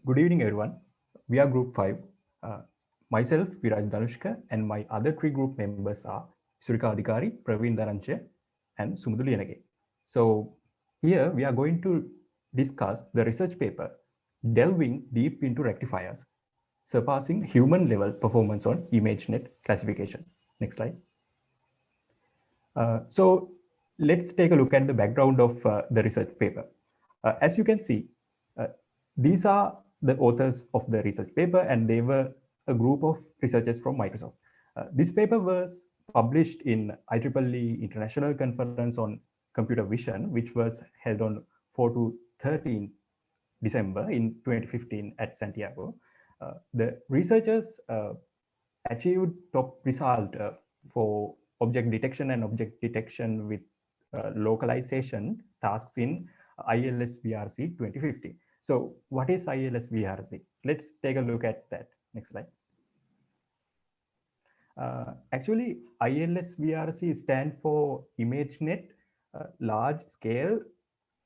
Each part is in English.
Good evening, everyone. We are Group 5. Uh, myself, Viraj Danushka, and my other three group members are Surika Adhikari, Praveen Dharanche, and Sumudulu Yanage. So, here we are going to discuss the research paper delving deep into rectifiers, surpassing human level performance on ImageNet classification. Next slide. So, let's take a look at the background of the research paper. As you can see, uh, these are the authors of the research paper, and they were a group of researchers from Microsoft. This paper was published in IEEE International Conference on Computer Vision, which was held on 4 to 13 December in 2015 at Santiago. The researchers achieved top result for object detection and object detection with localization tasks in ILS VRC 2050. So what is ILS VRC? Let's take a look at that. Next slide. Actually, ILS VRC stands for ImageNet Large Scale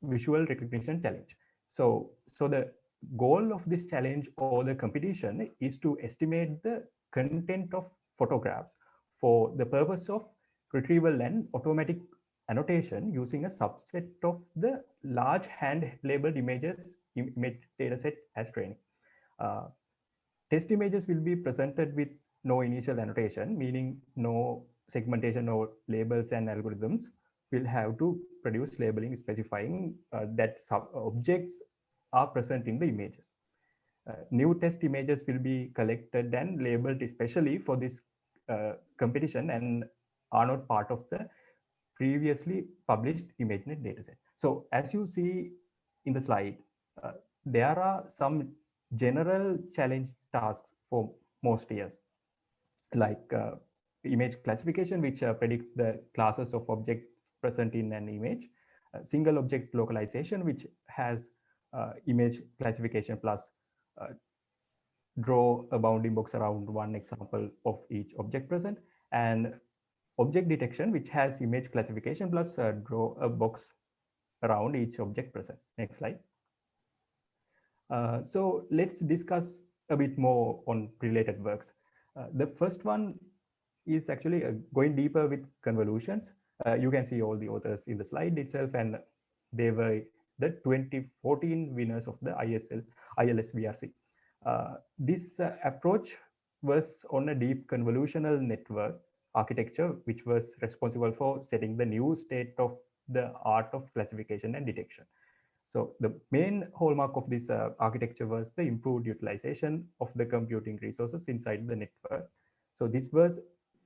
Visual Recognition Challenge. So the goal of this challenge or the competition is to estimate the content of photographs for the purpose of retrieval and automatic annotation using a subset of the large hand labeled image dataset as training. Uh, Test images will be presented with no initial annotation, meaning no segmentation or labels, and algorithms will have to produce labeling specifying that objects are present in the images. New test images will be collected and labeled especially for this competition and are not part of the previously published ImageNet dataset. So as you see in the slide, uh, there are some general challenge tasks for most years, like image classification, which predicts the classes of objects present in an image, single object localization, which has image classification plus uh, draw a bounding box around one example of each object present, and object detection, which has image classification plus draw a box around each object present. Next slide. So let's discuss a bit more on related works. The first one is actually going deeper with convolutions. You can see all the authors in the slide itself, and they were the 2014 winners of the ILS VRC. This approach was on a deep convolutional network architecture, which was responsible for setting the new state of the art of classification and detection. So the main hallmark of this architecture was the improved utilization of the computing resources inside the network. So this was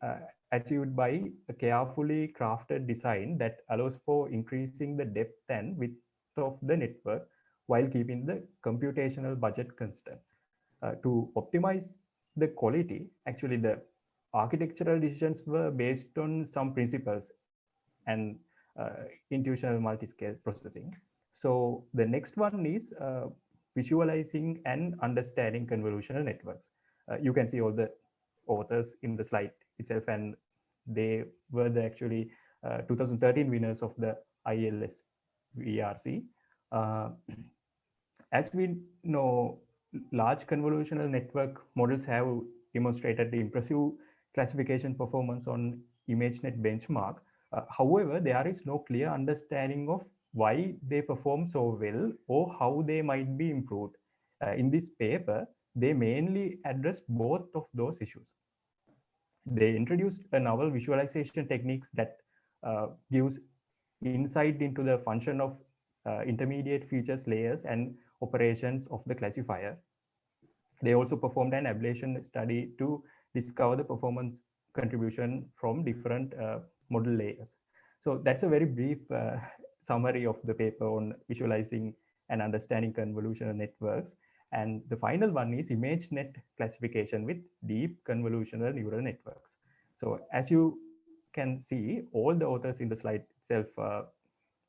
uh, achieved by a carefully crafted design that allows for increasing the depth and width of the network while keeping the computational budget constant. To optimize the quality, actually the architectural decisions were based on some principles and intuitional multi-scale processing. So the next one is visualizing and understanding convolutional networks. You can see all the authors in the slide itself, and they were the actually 2013 winners of the ILS VRC. Uh, as we know, large convolutional network models have demonstrated the impressive classification performance on ImageNet benchmark. However, there is no clear understanding of why they perform so well or how they might be improved. In this paper, they mainly address both of those issues. They introduced a novel visualization techniques that gives insight into the function of intermediate features layers and operations of the classifier. They also performed an ablation study to discover the performance contribution from different model layers. So that's a very brief summary of the paper on visualizing and understanding convolutional networks. And the final one is ImageNet classification with deep convolutional neural networks. So as you can see, all the authors in the slide itself,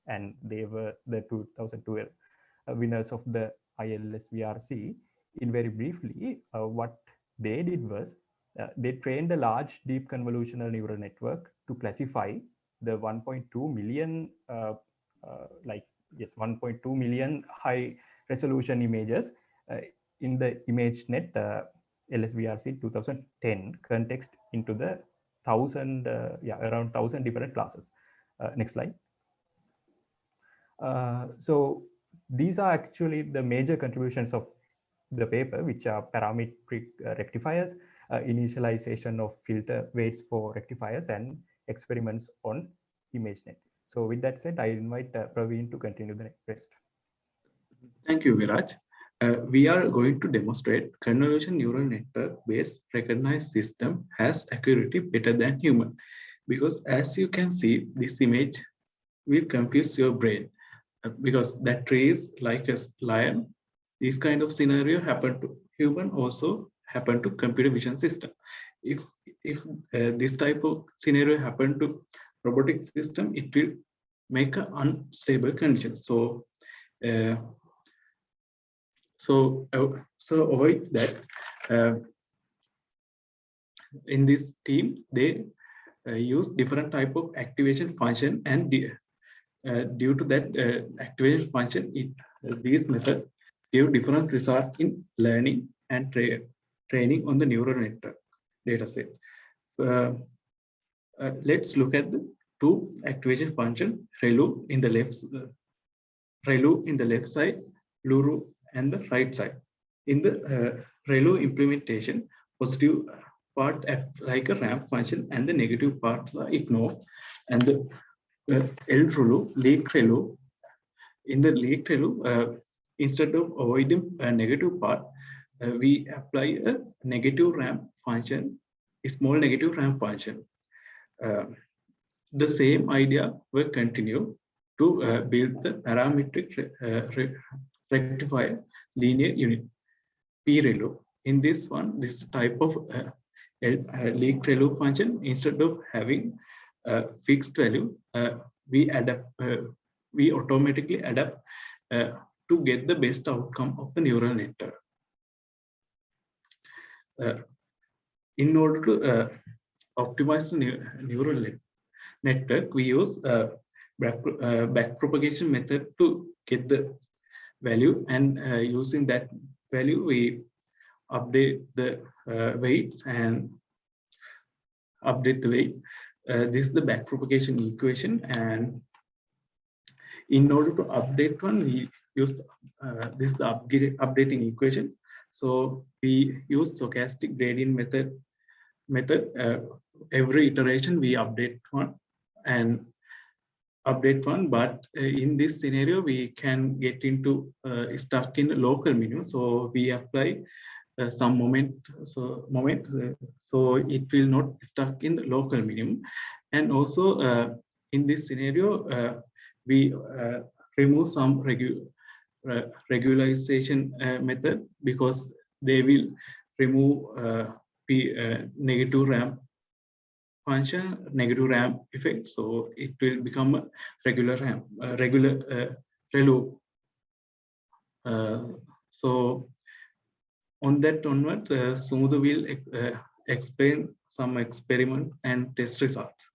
and they were the 2012 winners of the ILS VRC. In very briefly, what they did was they trained a large deep convolutional neural network to classify the 1.2 million, like yes, 1.2 million high resolution images in the ImageNet LSVRC 2010 context into the around 1,000 different classes. Next slide. So these are actually the major contributions of the paper, which are parametric rectifiers, initialization of filter weights for rectifiers, and experiments on ImageNet. So with that said, I invite Praveen to continue the rest. Thank you, Viraj. We are going to demonstrate convolution neural network-based recognized system has accuracy better than human. Because as you can see, this image will confuse your brain because that tree is like a lion. This kind of scenario happen to human, also happen to computer vision system. If this type of scenario happen to robotic system, it will make an unstable condition. So avoid that. In this team, they use different type of activation function, and due to that activation function, these methods give different result in learning and training on the neural network dataset. Let's look at the two activation function: ReLU in the left side, LURU and the right side. In the ReLU implementation, positive part act like a ramp function and the negative parts are ignored. And the LReLU, leak ReLU, in the leak ReLU, instead of avoiding a negative part, we apply a negative ramp function, a small negative ramp function. The same idea will continue to build the parametric rectifier linear unit, PReLU. In this one, this type of leak ReLU function, instead of having a fixed value, we automatically adapt to get the best outcome of the neural network. In order to optimize the neural network, we use backpropagation method to get the value, and using that value, we update the weights and update the weight. This is the backpropagation equation, and in order to update one, we use this is the updating equation. So we use stochastic gradient method. Every iteration we update one, but in this scenario we can get into stuck in the local minimum, so we apply some moment, so it will not stuck in the local minimum. And also in this scenario we remove some regularization method, because they will remove negative ramp function, negative ramp effect, so it will become a regular ramp, ReLU. So on that onwards, Sumudha will explain some experiment and test results.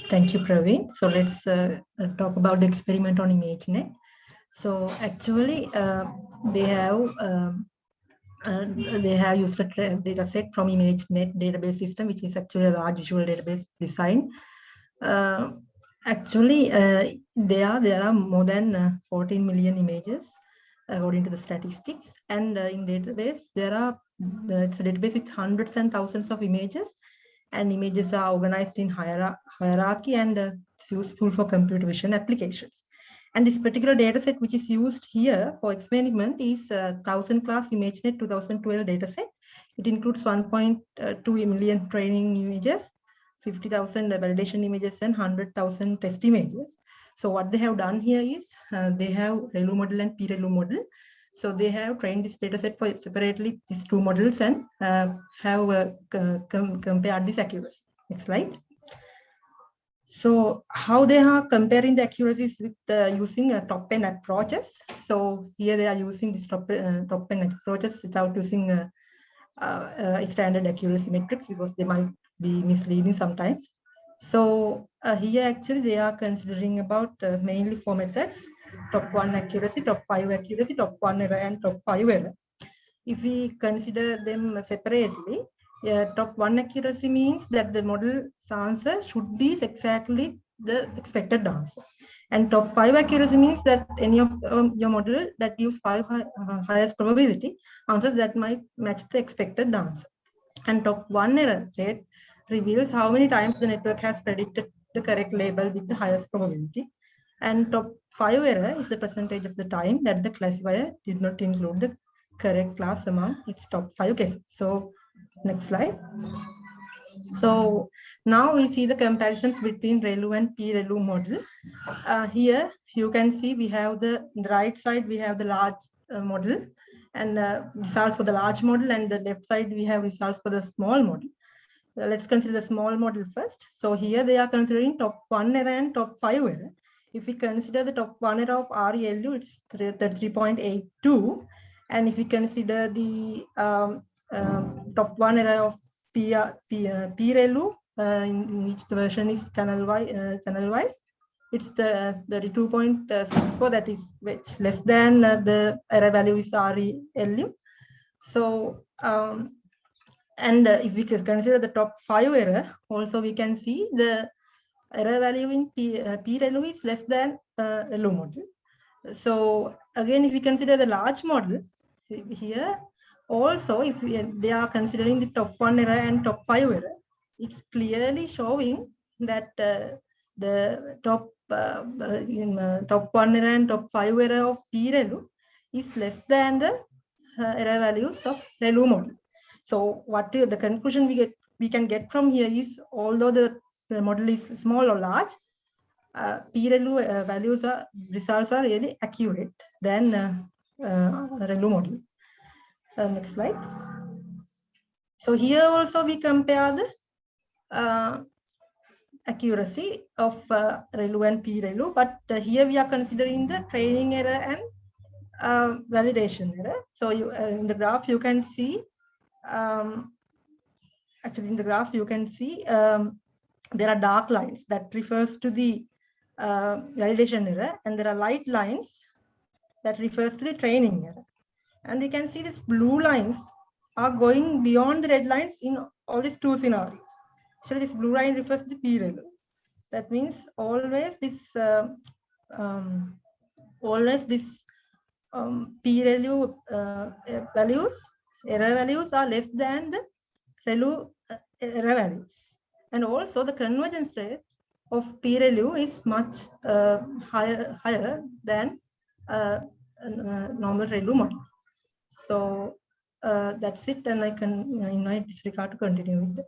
Thank you, Praveen. So let's talk about the experiment on ImageNet. So actually, they have used a data set from ImageNet database system, which is actually a large visual database design. Actually, there are more than 14 million images according to the statistics, and in database it's a database with hundreds and thousands of images, and images are organized in hierarchy, and it's useful for computer vision applications. And this particular dataset, which is used here for experiment, is 1000 class ImageNet 2012 dataset. It includes 1.2 million training images, 50,000 validation images, and 100,000 test images. So what they have done here is they have ReLU model and PReLU model. So they have trained this dataset for separately these two models, and have compared this accuracy. Next slide. So how they are comparing the accuracies with using top-end approaches. So here they are using this top-end approaches without using standard accuracy metrics, because they might be misleading sometimes. So here actually they are considering about mainly four methods: top 1 accuracy, top 5 accuracy, top 1 error, and top 5 error. if we consider them separately, top 1 accuracy means that the model's answer should be exactly the expected answer. And top 5 accuracy means that any of your model that gives 5 highest probability answers that might match the expected answer. And top 1 error rate reveals how many times the network has predicted the correct label with the highest probability. And top 5 error is the percentage of the time that the classifier did not include the correct class among its top 5 cases. So next slide. So now we see the comparisons between ReLU and p-ReLU model. Here you can see we have the right side, we have the large model and results for the large model, and the left side we have results for the small model. Let's consider the small model first. So here they are considering top 1 error and top 5 error. If we consider the top 1 error of ReLU, it's 3.82. And if we consider the top 1 error of p-ReLU, in which the version is channel wise, it's the 32.64, that is which less than the error value is ReLU. So and if we consider the top 5 error, also we can see the error value in p-ReLU is less than ReLU model. So again, if we consider the large model here, also if they are considering the top 1 error and top 5 error, it's clearly showing that the top 1 error and top 5 error of p-ReLU is less than the error values of ReLU model. So what the conclusion we can get from here is, although the model is small or large, p-ReLU results are really accurate than ReLU model. Next slide. So here also we compare the accuracy of ReLU and p-ReLU, but here we are considering the training error and validation error. So in the graph you can see, actually in the graph you can see there are dark lines that refers to the validation error, and there are light lines that refers to the training error. And you can see these blue lines are going beyond the red lines in all these two scenarios. So this blue line refers to the p-ReLU. That means always this p-ReLU values, error values are less than the ReLU error values. And also the convergence rate of p-ReLU is much higher than normal ReLU model. So that's it, and I can invite Srika to continue with that.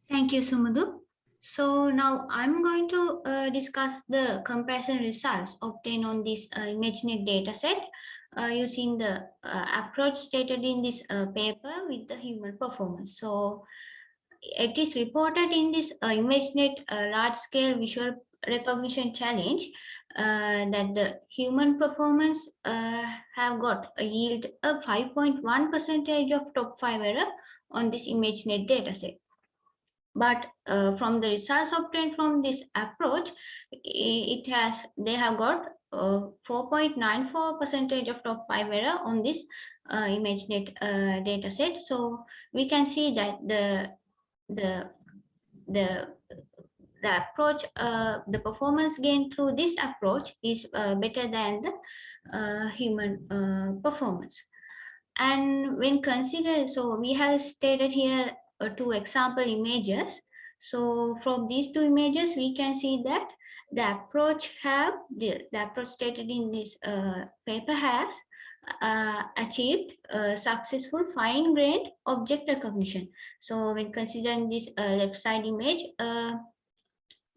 Thank you, Sumadhu. So now I'm going to discuss the comparison results obtained on this ImageNet dataset using the approach stated in this paper with the human performance. So it is reported in this ImageNet large-scale visual recognition challenge that the human performance have got a yield of 5.1% of top 5 error on this ImageNet dataset. But from the results obtained from this approach, they have got 4.94% of top 5 error on this ImageNet dataset. So we can see that the approach, the performance gained through this approach is better than the human performance. And when considered, so we have stated here 2 example images. So from these 2 images, we can see that the approach stated in this paper has achieved successful fine-grained object recognition. So when considering this left side image,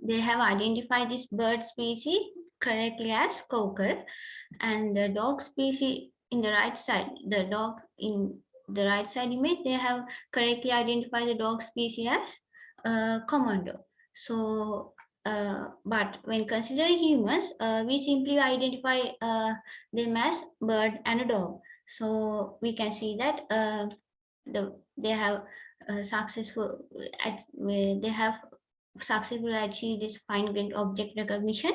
they have identified this bird species correctly as quokka, and the dog species in the right side, the dog in the right side image, they have correctly identified the dog species as commando. So but when considering humans, we simply identify them as bird and a dog. So we can see that they have successfully achieved this fine-grained object recognition.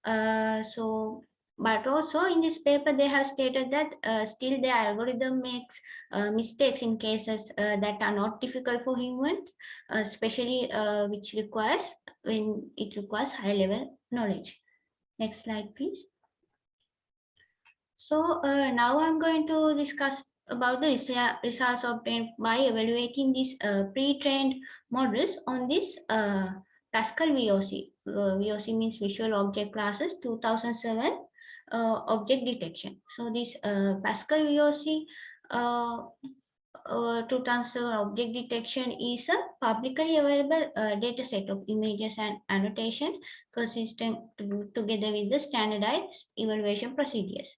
So But also in this paper, they have stated that still the algorithm makes mistakes in cases that are not difficult for humans, especially which requires when it requires high level knowledge. Next slide, please. So now I'm going to discuss about the results obtained by evaluating these pre-trained models on this Pascal VOC. VOC means Visual Object Classes 2007 object detection. So this Pascal VOC 2007 object detection is a publicly available data set of images and annotation consistent together with the standardized evaluation procedures.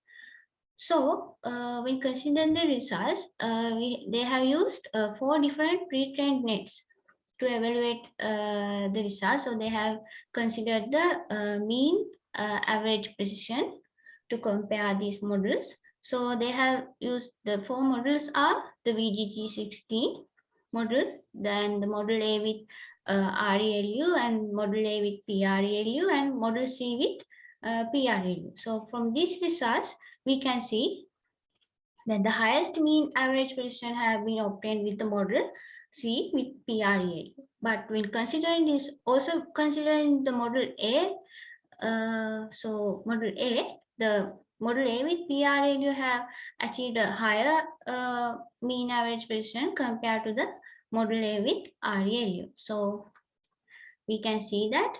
So when considering the results, they have used 4 different pre-trained nets to evaluate the results. So they have considered the mean average precision to compare these models. So they have used the 4 models are the VGG16 model, then the model A with RELU, and model A with PRELU, and model C with PRELU. So from these results, we can see that the highest mean average precision have been obtained with the model C with PRELU. But when considering this, also considering the model A, so model A, the model A with PRELU have achieved a higher mean average precision compared to the model A with RELU. So we can see that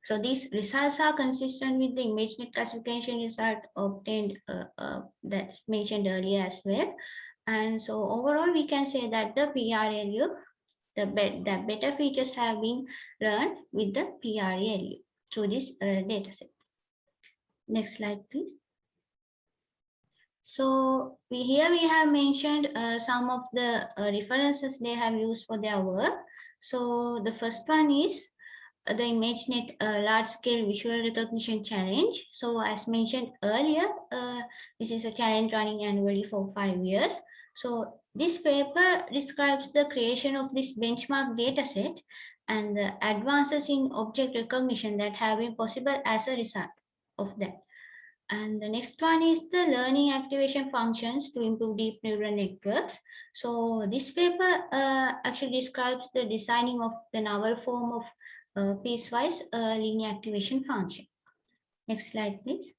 so these results are consistent with the ImageNet classification result obtained that mentioned earlier as well. And so overall, we can say that the PRELU, the better features have been learned with the PRELU through this data set. Next slide, please. So here we have mentioned some of the references they have used for their work. So the first one is the ImageNet large-scale visual recognition challenge. So as mentioned earlier, this is a challenge running annually for 5 years. So this paper describes the creation of this benchmark data set and the advances in object recognition that have been possible as a result of that. And the next one is the learning activation functions to improve deep neural networks. So this paper actually describes the designing of the novel form of piecewise linear activation function. Next slide, please.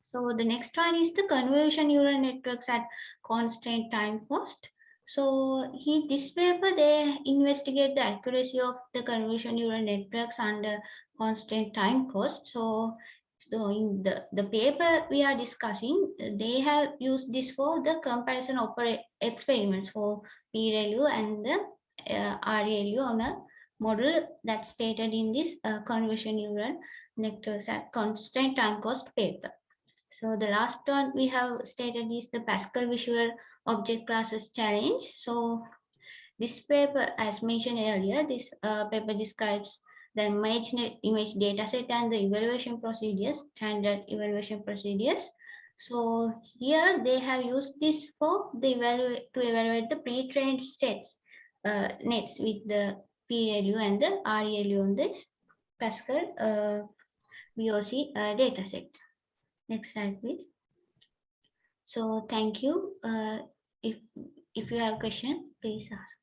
So the next one is the convolution neural networks at constant time cost. So this paper, they investigate the accuracy of the convolution neural networks under constant time cost. So in the paper we are discussing, they have used this for the comparison experiments for PRELU and the RELU on a model that's stated in this convolution neural networks at constant time cost paper. So the last one we have stated is the Pascal Visual Object Classes Challenge. So this paper, as mentioned earlier, this paper describes the image dataset and the evaluation procedures, standard evaluation procedures. So here they have used this for the to evaluate the pre-trained sets nets with the PRELU and the RELU on this Pascal VOC dataset. Next slide, please. So thank you. If you have a question, please ask.